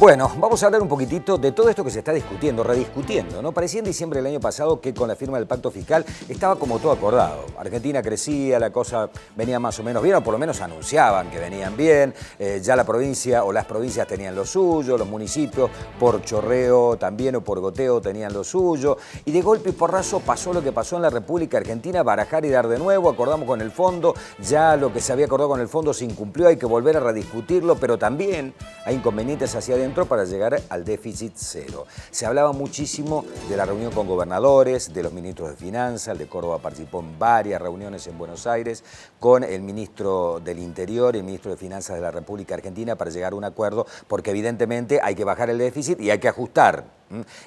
Bueno, vamos a hablar un poquitito de todo esto que se está discutiendo, rediscutiendo, ¿no? Parecía en diciembre del año pasado que con la firma del pacto fiscal estaba como todo acordado. Argentina crecía, la cosa venía más o menos bien, o por lo menos anunciaban que venían bien. Ya la provincia o las provincias tenían lo suyo, los municipios por chorreo también o por goteo tenían lo suyo. Y de golpe y porrazo pasó lo que pasó en la República Argentina, barajar y dar de nuevo. Acordamos con el fondo, ya lo que se había acordado con el fondo se incumplió, hay que volver a rediscutirlo, pero también hay inconvenientes hacia adentro para llegar al déficit cero. Se hablaba muchísimo de la reunión con gobernadores, de los ministros de Finanzas, el de Córdoba participó en varias reuniones en Buenos Aires, con el ministro del Interior y el ministro de Finanzas de la República Argentina para llegar a un acuerdo, porque evidentemente hay que bajar el déficit y hay que ajustar.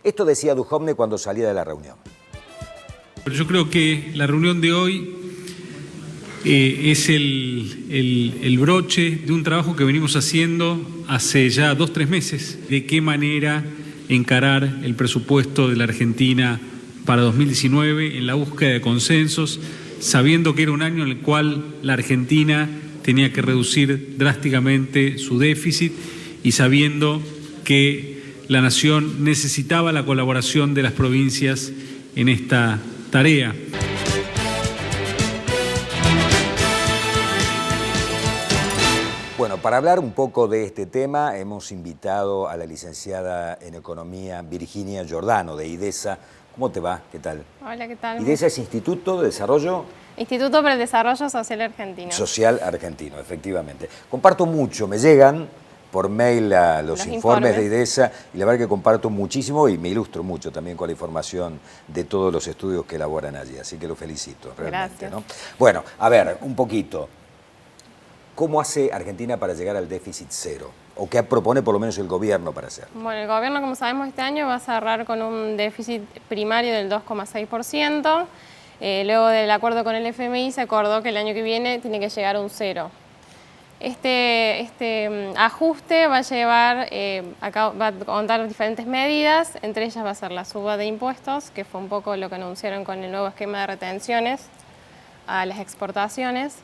Esto decía Duhovne cuando salía de la reunión. Yo creo que la reunión de hoy es el broche de un trabajo que venimos haciendo hace ya 2 o 3 meses, de qué manera encarar el presupuesto de la Argentina para 2019 en la búsqueda de consensos, sabiendo que era un año en el cual la Argentina tenía que reducir drásticamente su déficit y sabiendo que la nación necesitaba la colaboración de las provincias en esta tarea. Bueno, para hablar un poco de este tema hemos invitado a la licenciada en Economía Virginia Giordano de IDESA. ¿Cómo te va? ¿Qué tal? Hola, ¿qué tal? IDESA es Instituto de Desarrollo... Instituto para el Desarrollo Social Argentino. Social Argentino, efectivamente. Comparto mucho, me llegan por mail a los informes de IDESA y la verdad que comparto muchísimo y me ilustro mucho también con la información de todos los estudios que elaboran allí, así que lo felicito realmente. Gracias. ¿No? Bueno, a ver, un poquito. ¿Cómo hace Argentina para llegar al déficit cero? ¿O qué propone por lo menos el gobierno para hacer? Bueno, el gobierno, como sabemos, este año va a cerrar con un déficit primario del 2,6%. Luego del acuerdo con el FMI se acordó que el año que viene tiene que llegar a un cero. Este ajuste va a llevar, va a contar diferentes medidas, entre ellas va a ser la suba de impuestos, que fue un poco lo que anunciaron con el nuevo esquema de retenciones a las exportaciones.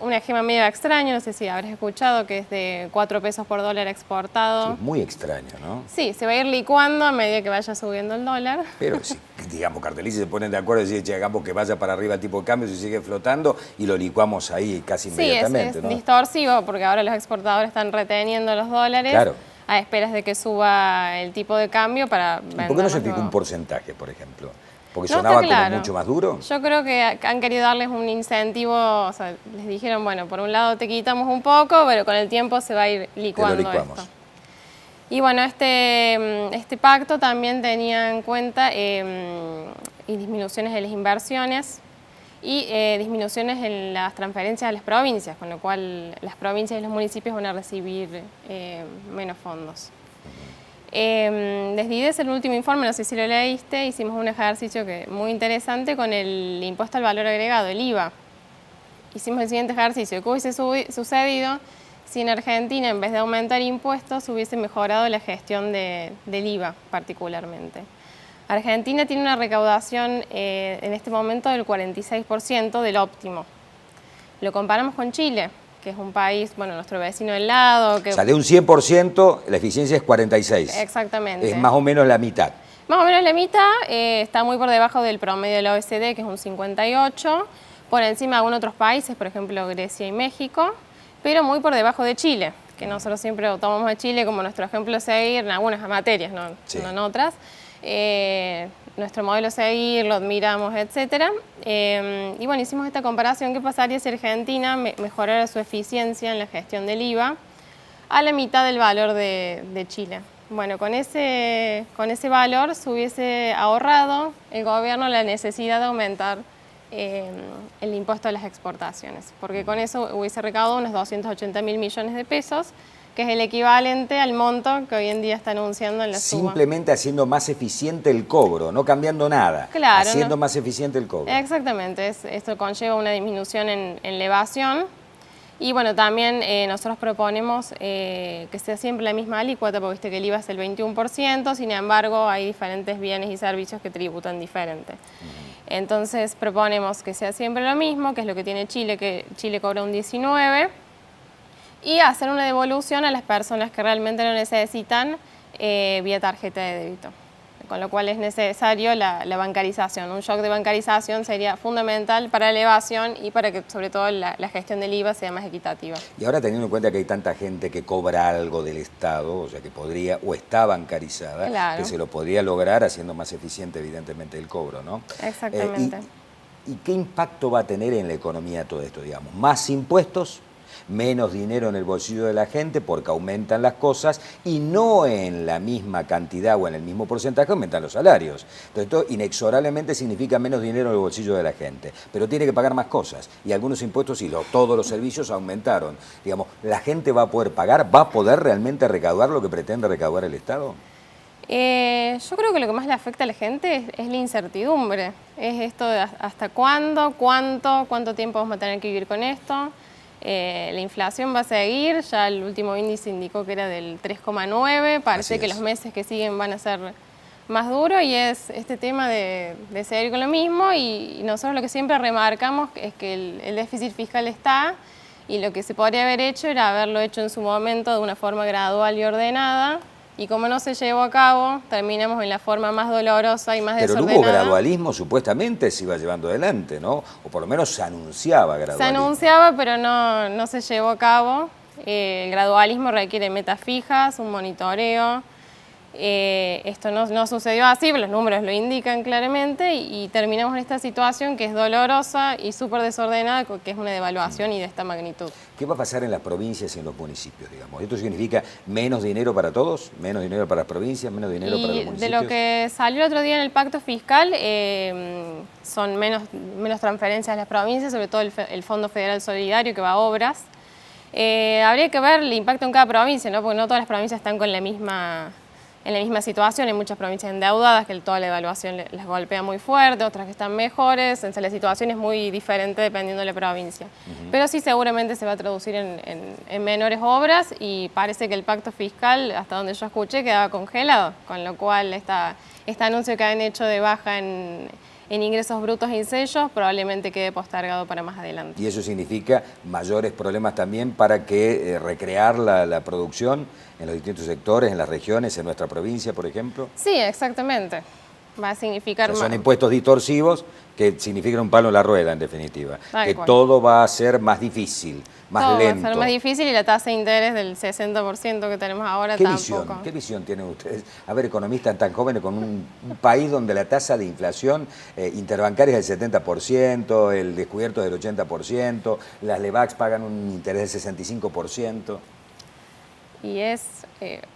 Un esquema medio extraño, no sé si habrás escuchado, que es de 4 pesos por dólar exportado. Sí, muy extraño, ¿no? Sí, se va a ir licuando a medida que vaya subiendo el dólar. Pero si, digamos, Cartelici se ponen de acuerdo y dicen, hagamos que vaya para arriba el tipo de cambio, si sigue flotando, y lo licuamos ahí casi inmediatamente, sí, es ¿no? distorsivo, porque ahora los exportadores están reteniendo los dólares, claro, a esperas de que suba el tipo de cambio para vender. ¿Por qué no se fija un porcentaje, por ejemplo? ¿Porque sonaba como mucho más duro? Yo creo que han querido darles un incentivo, o sea, les dijeron, bueno, por un lado te quitamos un poco, pero con el tiempo se va a ir licuando esto. Y bueno, este pacto también tenía en cuenta disminuciones de las inversiones y disminuciones en las transferencias a las provincias, con lo cual las provincias y los municipios van a recibir menos fondos. Desde IDESA, el último informe, no sé si lo leíste, hicimos un ejercicio muy interesante con el impuesto al valor agregado, el IVA. Hicimos el siguiente ejercicio: ¿qué hubiese sucedido si en Argentina, en vez de aumentar impuestos, hubiese mejorado la gestión del IVA particularmente? Argentina tiene una recaudación en este momento del 46% del óptimo. Lo comparamos con Chile, que es un país, bueno, nuestro vecino del lado. Que... O sea, de un 100%, la eficiencia es 46. Exactamente. Es más o menos la mitad. Más o menos la mitad, está muy por debajo del promedio de la OECD, que es un 58%, por encima de algunos otros países, por ejemplo Grecia y México, pero muy por debajo de Chile, que nosotros siempre tomamos a Chile como nuestro ejemplo a seguir en algunas materias, no en otras. Nuestro modelo a seguir, lo admiramos, etc. Y bueno, hicimos esta comparación: ¿qué pasaría si Argentina mejorara su eficiencia en la gestión del IVA a la mitad del valor de Chile? Bueno, con ese valor se hubiese ahorrado el gobierno la necesidad de aumentar el impuesto a las exportaciones, porque con eso hubiese recaudado unos 280.000 millones de pesos, que es el equivalente al monto que hoy en día está anunciando en la suba. Simplemente haciendo más eficiente el cobro, no cambiando nada. Claro, haciendo más eficiente el cobro. Exactamente, esto conlleva una disminución en la evasión. Y bueno, también nosotros proponemos que sea siempre la misma alícuota, porque viste que el IVA es el 21%, sin embargo hay diferentes bienes y servicios que tributan diferente. Entonces proponemos que sea siempre lo mismo, que es lo que tiene Chile, que Chile cobra un 19%, y hacer una devolución a las personas que realmente lo necesitan vía tarjeta de débito. Con lo cual es necesario la bancarización. Un shock de bancarización sería fundamental para la elevación y para que sobre todo la gestión del IVA sea más equitativa. Y ahora teniendo en cuenta que hay tanta gente que cobra algo del Estado, o sea que podría o está bancarizada, claro, que se lo podría lograr haciendo más eficiente evidentemente el cobro, ¿no? Exactamente. ¿Y qué impacto va a tener en la economía todo esto, digamos? ¿Más impuestos? Menos dinero en el bolsillo de la gente porque aumentan las cosas y no en la misma cantidad o en el mismo porcentaje aumentan los salarios. Entonces esto inexorablemente significa menos dinero en el bolsillo de la gente, pero tiene que pagar más cosas y algunos impuestos y todos los servicios aumentaron. Digamos, ¿la gente va a poder pagar? ¿Va a poder realmente recaudar lo que pretende recaudar el Estado? Yo creo que lo que más le afecta a la gente es la incertidumbre. Es esto de hasta cuándo, cuánto tiempo vamos a tener que vivir con esto. La inflación va a seguir, ya el último índice indicó que era del 3,9, parece que los meses que siguen van a ser más duros y es este tema de seguir con lo mismo y nosotros lo que siempre remarcamos es que el déficit fiscal está y lo que se podría haber hecho era haberlo hecho en su momento de una forma gradual y ordenada. Y como no se llevó a cabo, terminamos en la forma más dolorosa y más desordenada. Pero hubo gradualismo, supuestamente se iba llevando adelante, ¿no? O por lo menos se anunciaba gradualismo. Se anunciaba, pero no se llevó a cabo. El gradualismo requiere metas fijas, un monitoreo. Esto no sucedió así, pero los números lo indican claramente y terminamos en esta situación que es dolorosa y súper desordenada, que es una devaluación y de esta magnitud. ¿Qué va a pasar en las provincias y en los municipios, digamos? ¿Esto significa menos dinero para todos? ¿Menos dinero para las provincias? ¿Menos dinero para los municipios? De lo que salió el otro día en el pacto fiscal, son menos transferencias a las provincias, sobre todo el Fondo Federal Solidario que va a obras. Habría que ver el impacto en cada provincia, ¿no? Porque no todas las provincias están en la misma situación, hay muchas provincias endeudadas que toda la evaluación les golpea muy fuerte, otras que están mejores, entonces la situación es muy diferente dependiendo de la provincia. Pero sí seguramente se va a traducir en menores obras y parece que el pacto fiscal, hasta donde yo escuché, quedaba congelado, con lo cual este anuncio que han hecho de baja en ingresos brutos y sellos probablemente quede postergado para más adelante. ¿Y eso significa mayores problemas también para que recrear la producción en los distintos sectores, en las regiones, en nuestra provincia, por ejemplo? Sí, exactamente. Va a significar más. Son impuestos distorsivos que significan un palo en la rueda, en definitiva. Que cual. Todo va a ser más difícil, más lento. Va a ser más difícil y la tasa de interés del 60% que tenemos ahora tampoco. ¿Qué visión tienen ustedes? A ver, economistas tan jóvenes con un país donde la tasa de inflación interbancaria es del 70%, el descubierto es del 80%, las LEVAX pagan un interés del 65%. Y es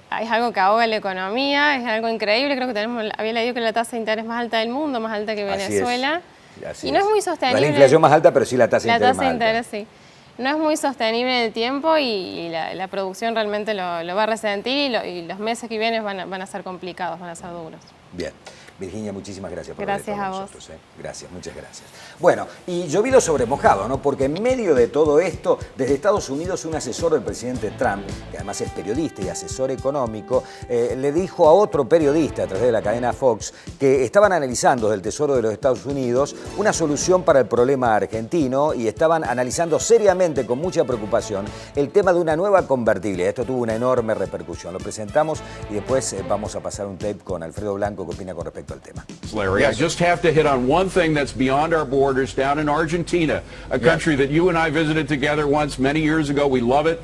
algo que ahoga la economía, es algo increíble. Creo que había leído que la tasa de interés más alta del mundo, más alta que Venezuela. Así y no es muy sostenible. No es la inflación más alta, pero sí la tasa de interés más alta. La tasa de interés, sí. No es muy sostenible en el tiempo y la producción realmente lo va a resentir y los meses que vienen van a ser complicados, van a ser duros. Bien. Virginia, muchísimas gracias por haber estado con nosotros. Gracias, muchas gracias. Bueno, y llovido sobre mojado, ¿no? Porque en medio de todo esto, desde Estados Unidos, un asesor del presidente Trump, que además es periodista y asesor económico, le dijo a otro periodista a través de la cadena Fox que estaban analizando desde el Tesoro de los Estados Unidos una solución para el problema argentino y estaban analizando seriamente, con mucha preocupación, el tema de una nueva convertibilidad. Esto tuvo una enorme repercusión. Lo presentamos y después vamos a pasar un tape con Alfredo Blanco, que opina con respecto al tema. Larry, I just have to hit on one thing that's beyond our borders, down in Argentina, a country that you and I visited together once many years ago. We love it.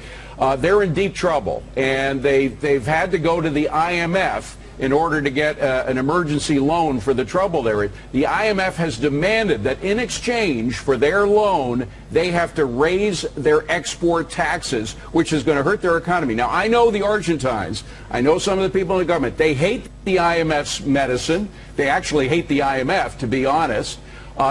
They're in deep trouble, and they've had to go to the IMF in order to get an emergency loan for the trouble they're in. The IMF has demanded that in exchange for their loan, they have to raise their export taxes, which is going to hurt their economy. Now, I know the Argentines. I know some of the people in the government. They hate the IMF's medicine. They actually hate the IMF, to be honest.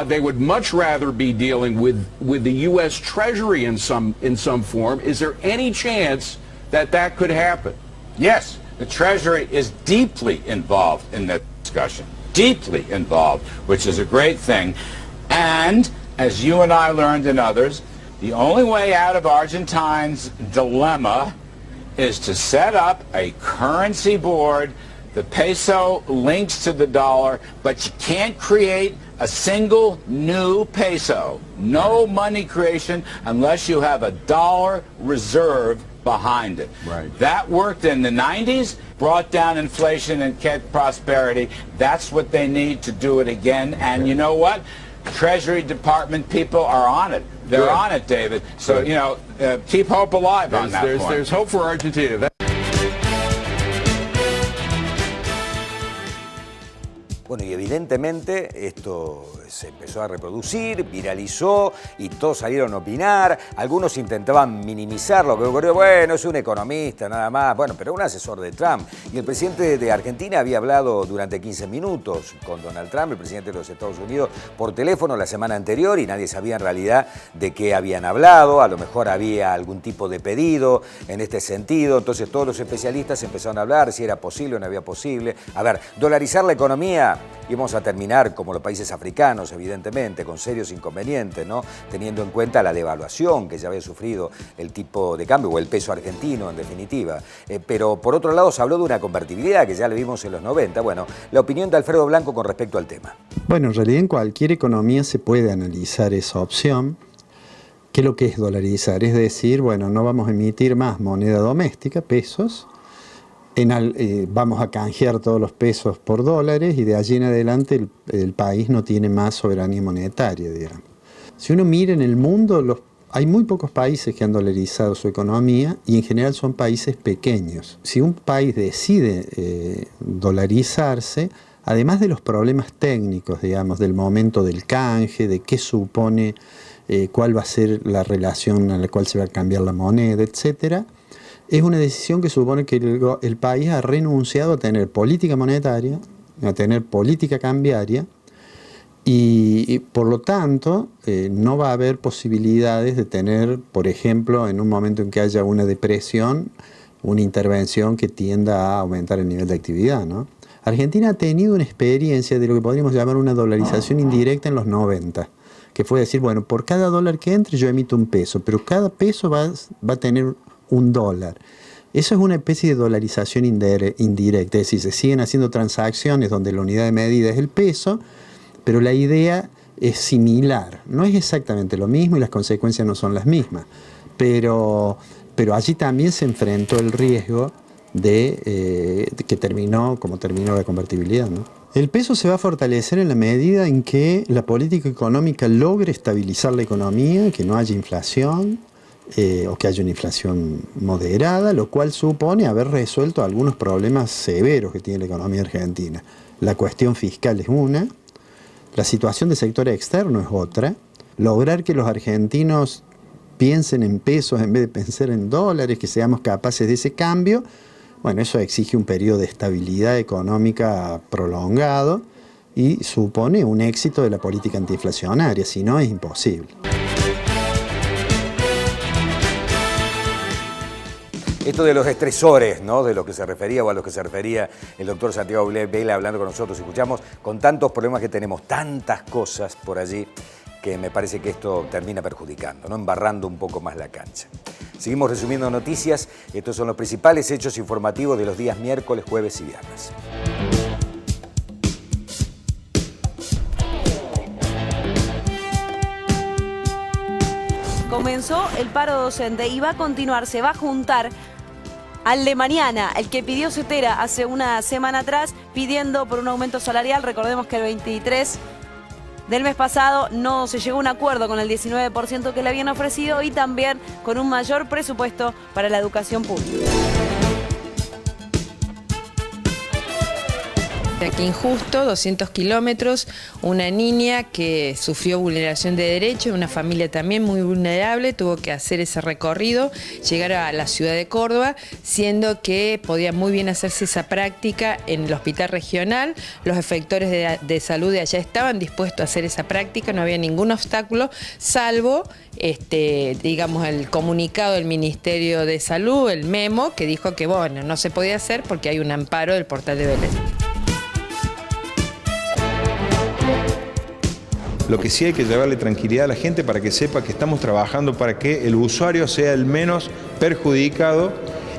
They would much rather be dealing with the U.S. Treasury in some form. Is there any chance that could happen? Yes. The Treasury is deeply involved in that discussion, deeply involved, which is a great thing. And, as you and I learned and others, the only way out of Argentine's dilemma is to set up a currency board. The peso links to the dollar, but you can't create a single new peso. No money creation unless you have a dollar reserve behind it. Right. That worked in the 90s, brought down inflation and kept prosperity. That's what they need to do it again. And you know what? Treasury Department people are on it. They're on it, David. So, you know, keep hope alive on that point. There's hope for Argentina. Bueno, y evidentemente esto se empezó a reproducir, viralizó y todos salieron a opinar. Algunos intentaban minimizar lo que ocurrió. Bueno, es un economista nada más. Bueno, pero un asesor de Trump. Y el presidente de Argentina había hablado durante 15 minutos con Donald Trump, el presidente de los Estados Unidos, por teléfono la semana anterior y nadie sabía en realidad de qué habían hablado. A lo mejor había algún tipo de pedido en este sentido. Entonces todos los especialistas empezaron a hablar si era posible o no había posible. A ver, dolarizar la economía. Y vamos a terminar como los países africanos, evidentemente, con serios inconvenientes, ¿no? Teniendo en cuenta la devaluación que ya había sufrido el tipo de cambio o el peso argentino, en definitiva. Pero por otro lado se habló de una convertibilidad que ya le vimos en los 90. Bueno, la opinión de Alfredo Blanco con respecto al tema. Bueno, en realidad en cualquier economía se puede analizar esa opción. ¿Qué es lo que es dolarizar? Es decir, bueno, no vamos a emitir más moneda doméstica, pesos. Vamos a canjear todos los pesos por dólares y de allí en adelante el país no tiene más soberanía monetaria, digamos. Si uno mira en el mundo, hay muy pocos países que han dolarizado su economía y en general son países pequeños. Si un país decide dolarizarse, además de los problemas técnicos, digamos, del momento del canje, de qué supone, cuál va a ser la relación a la cual se va a cambiar la moneda, etcétera, es una decisión que supone que el país ha renunciado a tener política monetaria, a tener política cambiaria y por lo tanto no va a haber posibilidades de tener, por ejemplo, en un momento en que haya una depresión, una intervención que tienda a aumentar el nivel de actividad, ¿no? Argentina ha tenido una experiencia de lo que podríamos llamar una dolarización indirecta en los 90, que fue decir, bueno, por cada dólar que entre yo emito un peso, pero cada peso va a tener un dólar. Eso es una especie de dolarización indirecta, es decir, se siguen haciendo transacciones donde la unidad de medida es el peso, pero la idea es similar. No es exactamente lo mismo y las consecuencias no son las mismas, pero allí también se enfrentó el riesgo de que terminó como terminó la convertibilidad, ¿no? El peso se va a fortalecer en la medida en que la política económica logre estabilizar la economía, que no haya inflación, o que haya una inflación moderada, lo cual supone haber resuelto algunos problemas severos que tiene la economía argentina. La cuestión fiscal es una, la situación del sector externo es otra, lograr que los argentinos piensen en pesos en vez de pensar en dólares, que seamos capaces de ese cambio, bueno, eso exige un periodo de estabilidad económica prolongado y supone un éxito de la política antiinflacionaria, si no es imposible. Esto de los estresores, ¿no? De lo que se refería o a lo que se refería el doctor Santiago Vela hablando con nosotros. Escuchamos con tantos problemas que tenemos, tantas cosas por allí, que me parece que esto termina perjudicando, ¿no? Embarrando un poco más la cancha. Seguimos resumiendo noticias. Estos son los principales hechos informativos de los días miércoles, jueves y viernes. Comenzó el paro docente y va a continuar, se va a juntar al de mañana, el que pidió Cetera hace una semana atrás pidiendo por un aumento salarial. Recordemos que el 23 del mes pasado no se llegó a un acuerdo con el 19% que le habían ofrecido y también con un mayor presupuesto para la educación pública. Aquí injusto, 200 kilómetros, una niña que sufrió vulneración de derechos, una familia también muy vulnerable, tuvo que hacer ese recorrido, llegar a la ciudad de Córdoba, siendo que podía muy bien hacerse esa práctica en el hospital regional. Los efectores de salud de allá estaban dispuestos a hacer esa práctica, no había ningún obstáculo, salvo digamos, el comunicado del Ministerio de Salud, el memo, que dijo que bueno, no se podía hacer porque hay un amparo del portal de Belén. Lo que sí hay que llevarle tranquilidad a la gente para que sepa que estamos trabajando para que el usuario sea el menos perjudicado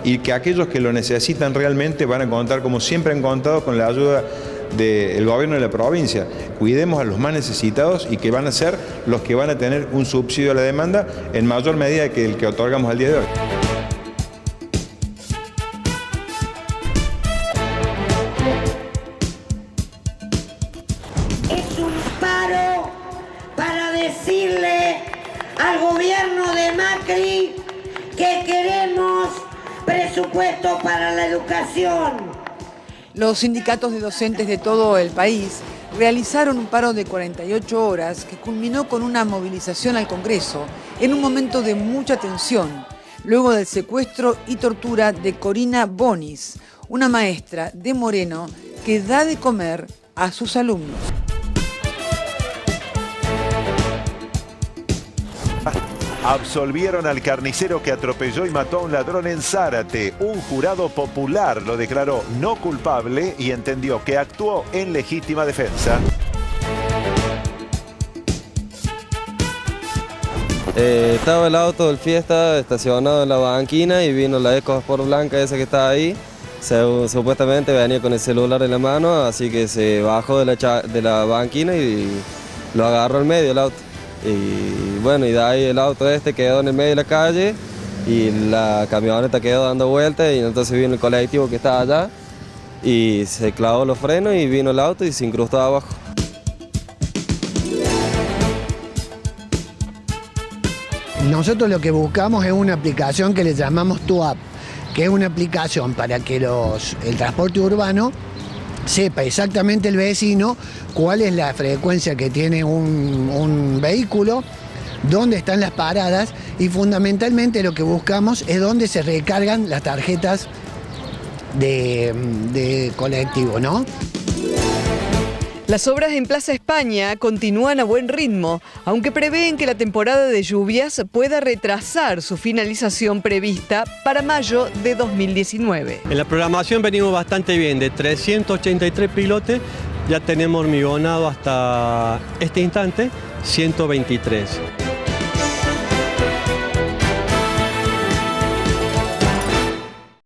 y que aquellos que lo necesitan realmente van a contar, como siempre han contado, con la ayuda del gobierno de la provincia. Cuidemos a los más necesitados y que van a ser los que van a tener un subsidio a la demanda en mayor medida que el que otorgamos al día de hoy. Es un paro para decirle al gobierno de Macri que queremos presupuesto para la educación. Los sindicatos de docentes de todo el país realizaron un paro de 48 horas que culminó con una movilización al Congreso en un momento de mucha tensión, luego del secuestro y tortura de Corina Bonis, una maestra de Moreno que da de comer a sus alumnos. Absolvieron al carnicero que atropelló y mató a un ladrón en Zárate. Un jurado popular lo declaró no culpable y entendió que actuó en legítima defensa. Estaba el auto del Fiesta estacionado en la banquina y vino la EcoSport blanca esa que estaba ahí. Supuestamente venía con el celular en la mano, así que se bajó de la banquina y lo agarró en medio el auto. Y bueno, y de ahí el auto quedó en el medio de la calle y la camioneta quedó dando vueltas y entonces vino el colectivo que estaba allá y se clavó los frenos y vino el auto y se incrustó abajo. Nosotros lo que buscamos es una aplicación que le llamamos TUAP, que es una aplicación para que el transporte urbano sepa exactamente el vecino cuál es la frecuencia que tiene un vehículo, dónde están las paradas y fundamentalmente lo que buscamos es dónde se recargan las tarjetas de colectivo, ¿no? Las obras en Plaza España continúan a buen ritmo, aunque prevén que la temporada de lluvias pueda retrasar su finalización prevista para mayo de 2019. En la programación venimos bastante bien, de 383 pilotes ya tenemos hormigonado hasta este instante 123.